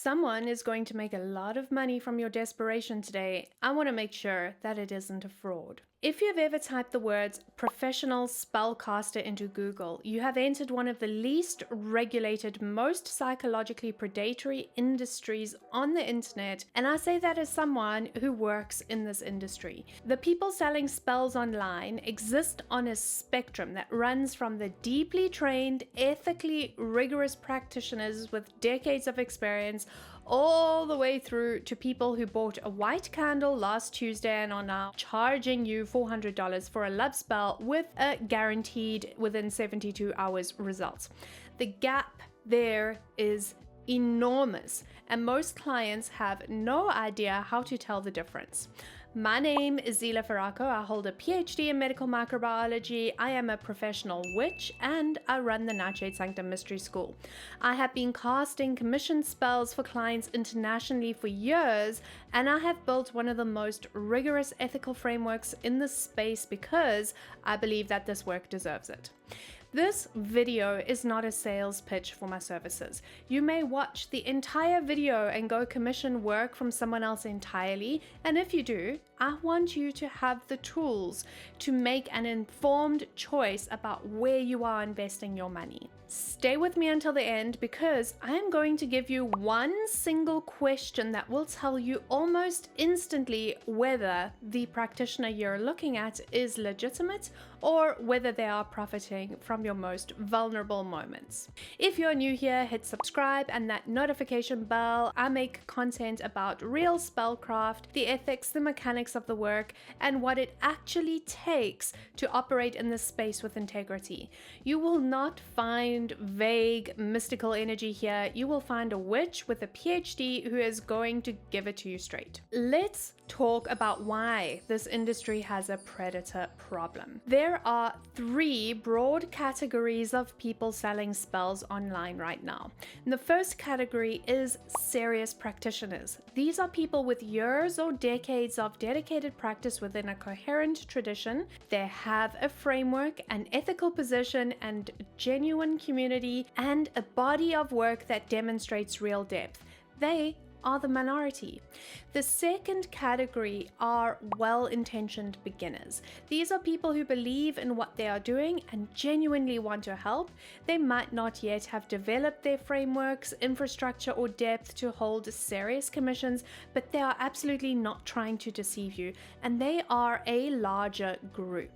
someone is going to make a lot of money from your desperation today, I want to make sure that it isn't a fraud. If you've ever typed the words professional spellcaster into Google, you have entered one of the least regulated, most psychologically predatory industries on the internet, and I say that as someone who works in this industry. The people selling spells online exist on a spectrum that runs from the deeply trained, ethically rigorous practitioners with decades of experience all the way through to people who bought a white candle last Tuesday and are now charging you $400 for a love spell with a guaranteed within 72 hours results. The gap there is enormous, and most clients have no idea how to tell the difference. My name is Zela Feraco. I hold a PhD in Medical Microbiology. I am a professional witch and I run the Nightshade Sanctum Mystery School. I have been casting commissioned spells for clients internationally for years, and I have built one of the most rigorous ethical frameworks in this space because I believe that this work deserves it. This video is not a sales pitch for my services. You may watch the entire video and go commission work from someone else entirely, and if you do, I want you to have the tools to make an informed choice about where you are investing your money. Stay with me until the end because I am going to give you one single question that will tell you almost instantly whether the practitioner you're looking at is legitimate or whether they are profiting from your most vulnerable moments. If you're new here, hit subscribe and that notification bell. I make content about real spellcraft, the ethics, the mechanics of the work, and what it actually takes to operate in this space with integrity. You will not find vague mystical energy here. You will find a witch with a PhD who is going to give it to you straight. Let's talk about why this industry has a predator problem. There are three broad categories of people selling spells online right now. And the first category is serious practitioners. These are people with years or decades of dedicated practice within a coherent tradition. They have a framework, an ethical position, and genuine community, and a body of work that demonstrates real depth. They are the minority. The second category are well-intentioned beginners. These are people who believe in what they are doing and genuinely want to help. They might not yet have developed their frameworks, infrastructure, or depth to hold serious commissions, but they are absolutely not trying to deceive you, and they are a larger group.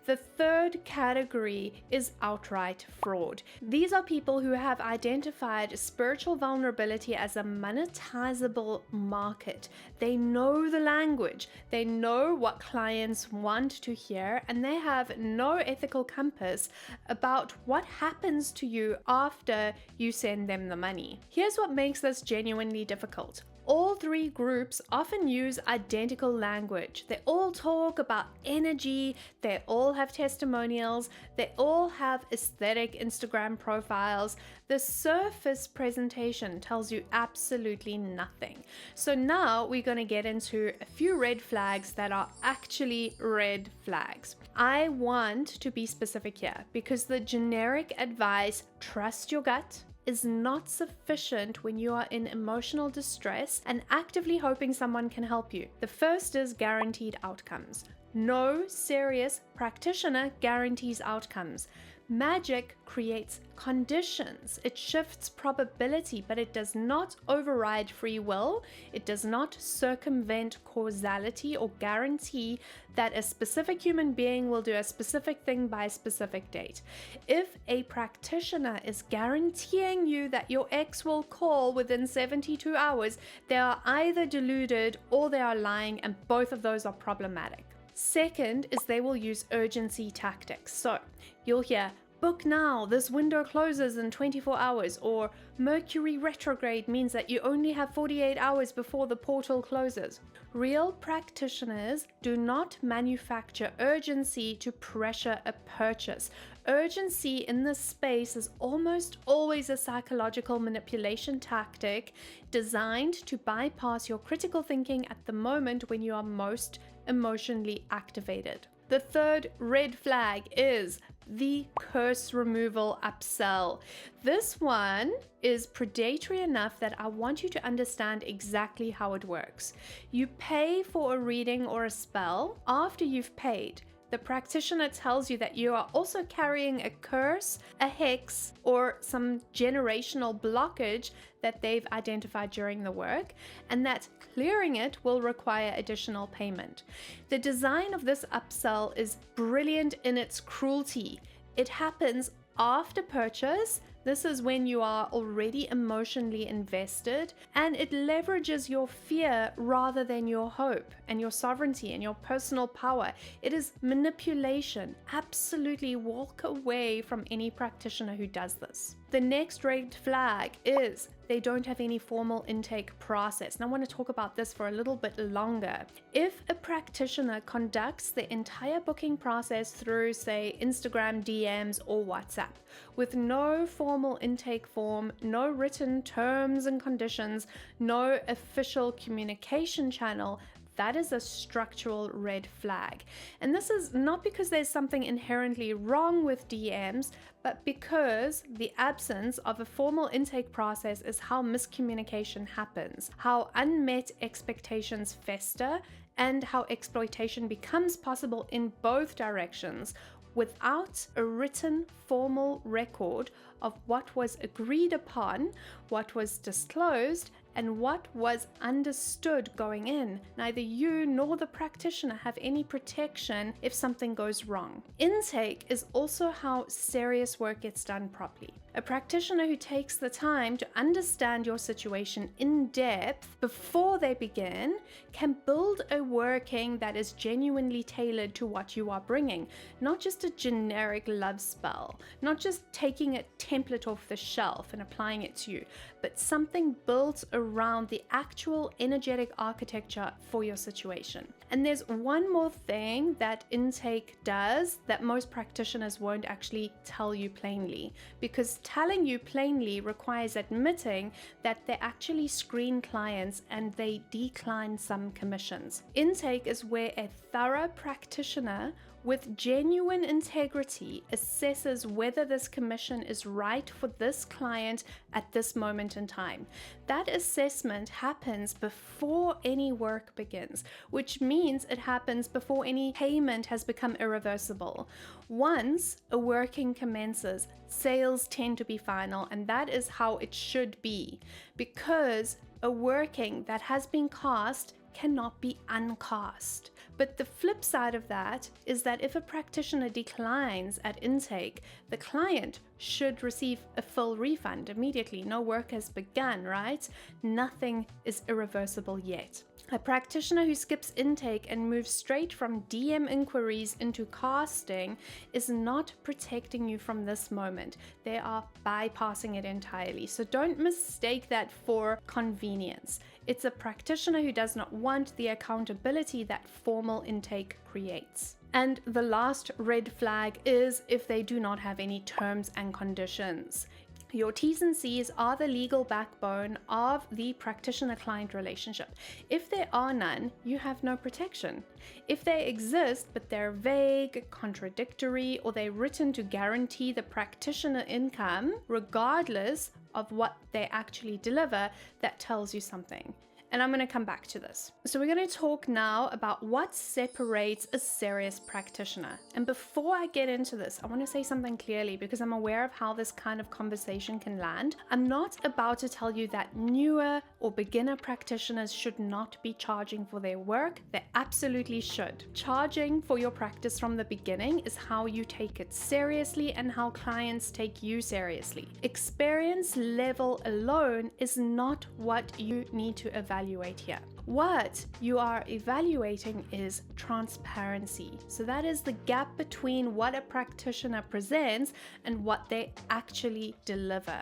The third category is outright fraud. These are people who have identified spiritual vulnerability as a monetizable market. They know the language, they know what clients want to hear, and they have no ethical compass about what happens to you after you send them the money. Here's what makes this genuinely difficult. All three groups often use identical language. They all talk about energy, they all have testimonials, they all have aesthetic Instagram profiles. The surface presentation tells you absolutely nothing. So now we're going to get into a few red flags that are actually red flags. I want to be specific here because the generic advice, trust your gut, is not sufficient when you are in emotional distress and actively hoping someone can help you. The first is guaranteed outcomes. No serious practitioner guarantees outcomes. Magic creates conditions. It shifts probability, but it does not override free will. It does not circumvent causality or guarantee that a specific human being will do a specific thing by a specific date. If a practitioner is guaranteeing you that your ex will call within 72 hours, they are either deluded or they are lying, and both of those are problematic. Second is they will use urgency tactics. So you'll hear, book now, this window closes in 24 hours, or Mercury retrograde means that you only have 48 hours before the portal closes. Real practitioners do not manufacture urgency to pressure a purchase. Urgency in this space is almost always a psychological manipulation tactic designed to bypass your critical thinking at the moment when you are most emotionally activated. The third red flag is the curse removal upsell. This one is predatory enough that I want you to understand exactly how it works. You pay for a reading or a spell. After you've paid, the practitioner tells you that you are also carrying a curse, a hex, or some generational blockage that they've identified during the work, and that clearing it will require additional payment. The design of this upsell is brilliant in its cruelty. It happens after purchase. This is when you are already emotionally invested, and it leverages your fear rather than your hope and your sovereignty and your personal power. It is manipulation. Absolutely walk away from any practitioner who does this. The next red flag is they don't have any formal intake process. And I want to talk about this for a little bit longer. If a practitioner conducts the entire booking process through, say, Instagram DMs or WhatsApp, with no formal intake form, no written terms and conditions, no official communication channel, that is a structural red flag. And this is not because there's something inherently wrong with DMs, but because the absence of a formal intake process is how miscommunication happens, how unmet expectations fester, and how exploitation becomes possible in both directions without a written formal record of what was agreed upon, what was disclosed, and what was understood going in. Neither you nor the practitioner have any protection if something goes wrong. Intake is also how serious work gets done properly. A practitioner who takes the time to understand your situation in depth before they begin can build a working that is genuinely tailored to what you are bringing, not just a generic love spell, not just taking a template off the shelf and applying it to you, but something built around the actual energetic architecture for your situation. And there's one more thing that intake does that most practitioners won't actually tell you plainly, because telling you plainly requires admitting that they actually screen clients and they decline some commissions. Intake is where a thorough practitioner with genuine integrity assesses whether this commission is right for this client at this moment in time. That assessment happens before any work begins, which means it happens before any payment has become irreversible. Once a working commences, sales tend to be final, and that is how it should be, because a working that has been cast cannot be uncast. But the flip side of that is that if a practitioner declines at intake, the client should receive a full refund immediately. No work has begun, right? Nothing is irreversible yet. A practitioner who skips intake and moves straight from DM inquiries into casting is not protecting you from this moment. They are bypassing it entirely. So don't mistake that for convenience. It's a practitioner who does not want the accountability that formal intake creates. And the last red flag is if they do not have any terms and conditions. Your T's and C's are the legal backbone of the practitioner-client relationship. If there are none, you have no protection. If they exist, but they're vague, contradictory, or they're written to guarantee the practitioner income, regardless of what they actually deliver, that tells you something. And I'm going to come back to this. So we're going to talk now about what separates a serious practitioner. And before I get into this, I want to say something clearly because I'm aware of how this kind of conversation can land. I'm not about to tell you that newer or beginner practitioners should not be charging for their work. They absolutely should. Charging for your practice from the beginning is how you take it seriously and how clients take you seriously. Experience level alone is not what you need to evaluate here. What you are evaluating is transparency. So that is the gap between what a practitioner presents and what they actually deliver.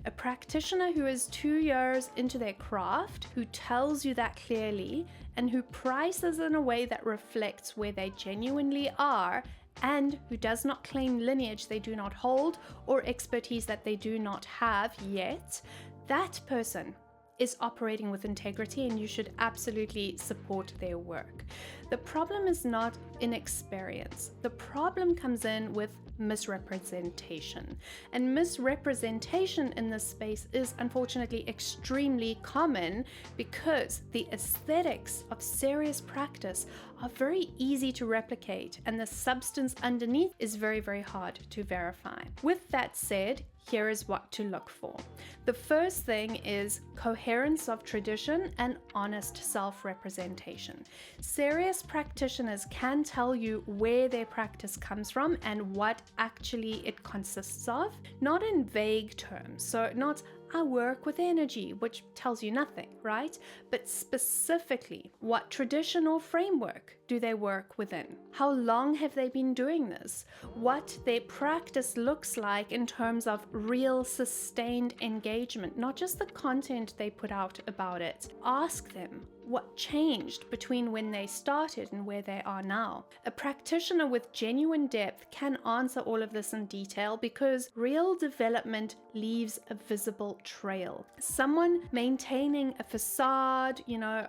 A practitioner who is 2 years into their craft, who tells you that clearly, and who prices in a way that reflects where they genuinely are, and who does not claim lineage they do not hold or expertise that they do not have yet, that person is operating with integrity, and you should absolutely support their work. The problem is not inexperience. The problem comes in with misrepresentation. And misrepresentation in this space is unfortunately extremely common because the aesthetics of serious practice are very easy to replicate, and the substance underneath is very, very hard to verify. With that said, here is what to look for. The first thing is coherence of tradition and honest self-representation. Serious practitioners can tell you where their practice comes from and what actually it consists of, not in vague terms. So not I work with energy, which tells you nothing, right? But specifically, what tradition or framework do they work within? How long have they been doing this? What their practice looks like in terms of real sustained engagement, not just the content they put out about it. Ask them what changed between when they started and where they are now. A practitioner with genuine depth can answer all of this in detail because real development leaves a visible trail. Someone maintaining a facade,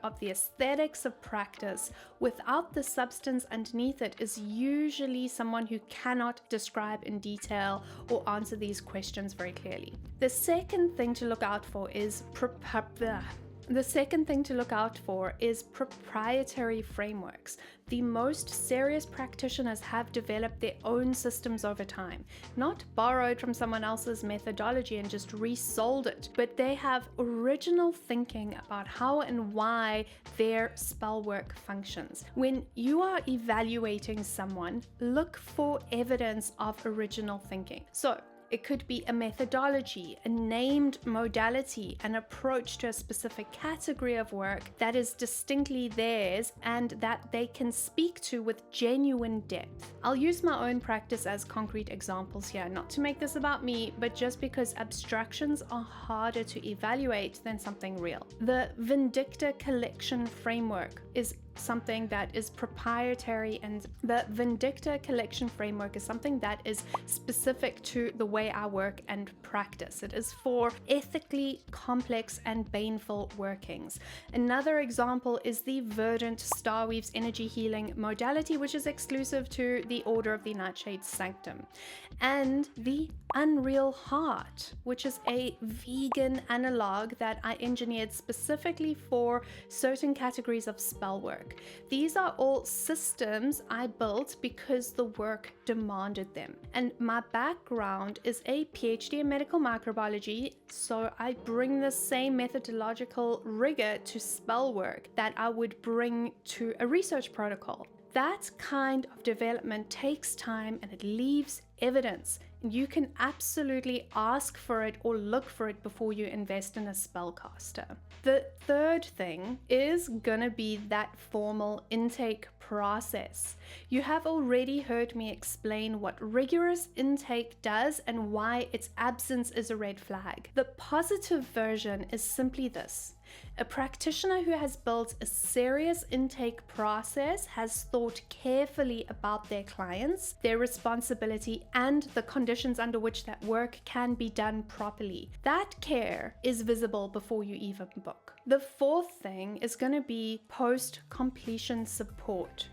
of the aesthetics of practice without the substance underneath it is usually someone who cannot describe in detail or answer these questions very clearly. The second thing to look out for is proprietary frameworks. The most serious practitioners have developed their own systems over time, not borrowed from someone else's methodology and just resold it, but they have original thinking about how and why their spellwork functions. When you are evaluating someone, look for evidence of original thinking. So it could be a methodology, a named modality, an approach to a specific category of work that is distinctly theirs and that they can speak to with genuine depth. I'll use my own practice as concrete examples here, not to make this about me, but just because abstractions are harder to evaluate than something real. The Vindicta collection framework is something that is proprietary, and the Vindicta collection framework is something that is specific to the way I work and practice. It is for ethically complex and baneful workings. Another example is the Verdant Starweave's energy healing modality, which is exclusive to the Order of the Nightshade Sanctum, and the Unreal Heart, which is a vegan analog that I engineered specifically for certain categories of spell work. These are all systems I built because the work demanded them. And my background is a PhD in medical microbiology, so I bring the same methodological rigor to spell work that I would bring to a research protocol. That kind of development takes time and it leaves evidence. You can absolutely ask for it or look for it before you invest in a spellcaster. The third thing is gonna be that formal intake process. You have already heard me explain what rigorous intake does and why its absence is a red flag. The positive version is simply this. A practitioner who has built a serious intake process has thought carefully about their clients, their responsibility, and the conditions under which that work can be done properly. That care is visible before you even book. The fourth thing is going to be post-completion support.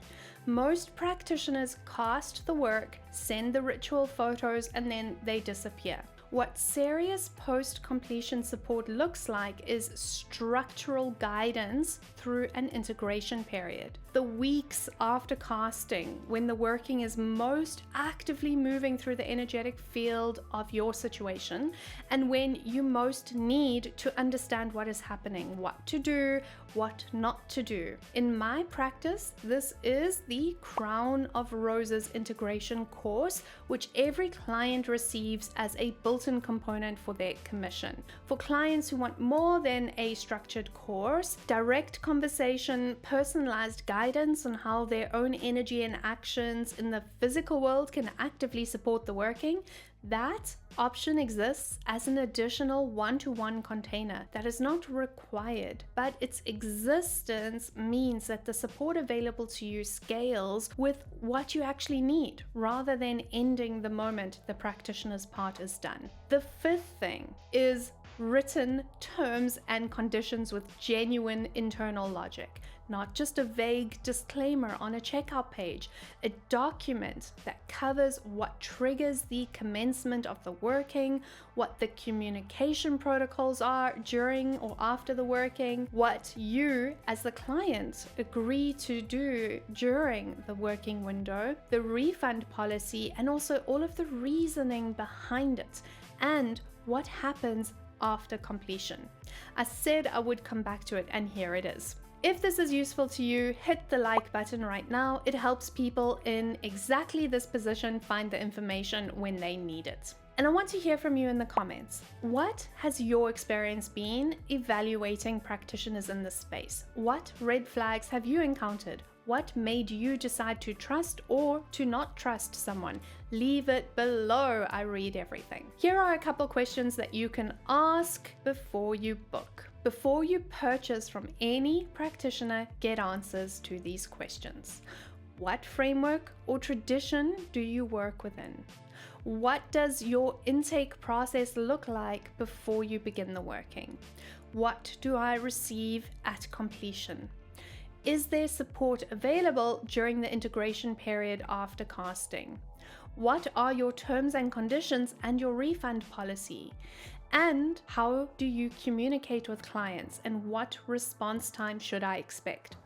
Most practitioners cast the work, send the ritual photos, and then they disappear. What serious post-completion support looks like is structural guidance through an integration period. The weeks after casting, when the working is most actively moving through the energetic field of your situation, and when you most need to understand what is happening, what to do, what not to do. In my practice, this is the Crown of Roses integration course, which every client receives as a built-in component for their commission. For clients who want more than a structured course, direct conversation, personalized guidance on how their own energy and actions in the physical world can actively support the working, that option exists as an additional one-to-one container that is not required, but its existence means that the support available to you scales with what you actually need, rather than ending the moment the practitioner's part is done. The fifth thing is written terms and conditions with genuine internal logic, not just a vague disclaimer on a checkout page. A document that covers what triggers the commencement of the working, what the communication protocols are during or after the working, what you as the client agree to do during the working window, the refund policy, and also all of the reasoning behind it, and what happens after completion. I said I would come back to it, and here it is. If this is useful to you, hit the like button right now. It helps people in exactly this position find the information when they need it. And I want to hear from you in the comments. What has your experience been evaluating practitioners in this space? What red flags have you encountered? What made you decide to trust or to not trust someone? Leave it below. I read everything. Here are a couple questions that you can ask before you book. Before you purchase from any practitioner, get answers to these questions. What framework or tradition do you work within? What does your intake process look like before you begin the working? What do I receive at completion? Is there support available during the integration period after casting? What are your terms and conditions and your refund policy? And how do you communicate with clients, and what response time should I expect?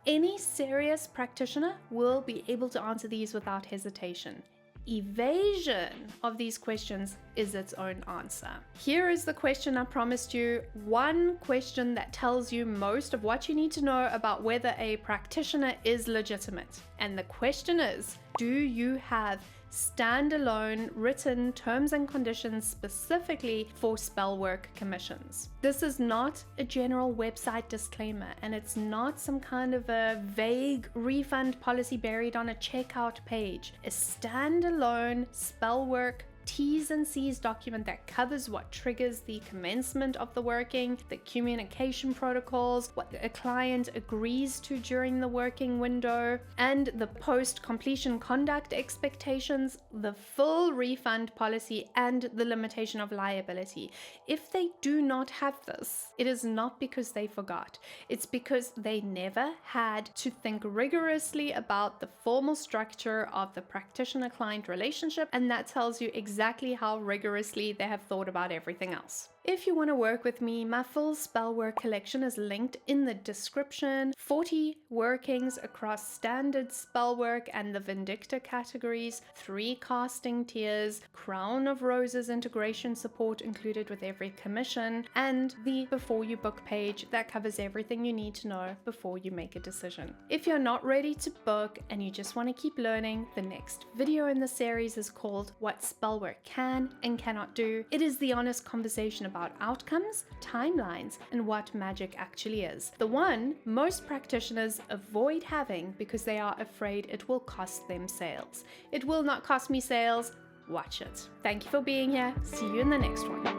Any serious practitioner will be able to answer these without hesitation. Evasion of these questions is its own answer. Here is the question I promised you, one question that tells you most of what you need to know about whether a practitioner is legitimate. And the question is, do you have standalone written terms and conditions specifically for Spellwork commissions? This is not a general website disclaimer, and it's not some kind of a vague refund policy buried on a checkout page. A standalone Spellwork T's and C's document that covers what triggers the commencement of the working, the communication protocols, what a client agrees to during the working window, and the post-completion conduct expectations, the full refund policy, and the limitation of liability. If they do not have this, it is not because they forgot. It's because they never had to think rigorously about the formal structure of the practitioner-client relationship, and that tells you exactly how rigorously they have thought about everything else. If you want to work with me, my full Spellwork collection is linked in the description. 40 workings across standard Spellwork and the Vindicta categories, 3 casting tiers, Crown of Roses integration support included with every commission, and the Before You Book page that covers everything you need to know before you make a decision. If you're not ready to book and you just want to keep learning, the next video in the series is called What Spellwork Can and Cannot Do. It is the honest conversation about outcomes, timelines, and what magic actually is. The one most practitioners avoid having because they are afraid it will cost them sales. It will not cost me sales. Watch it. Thank you for being here. See you in the next one.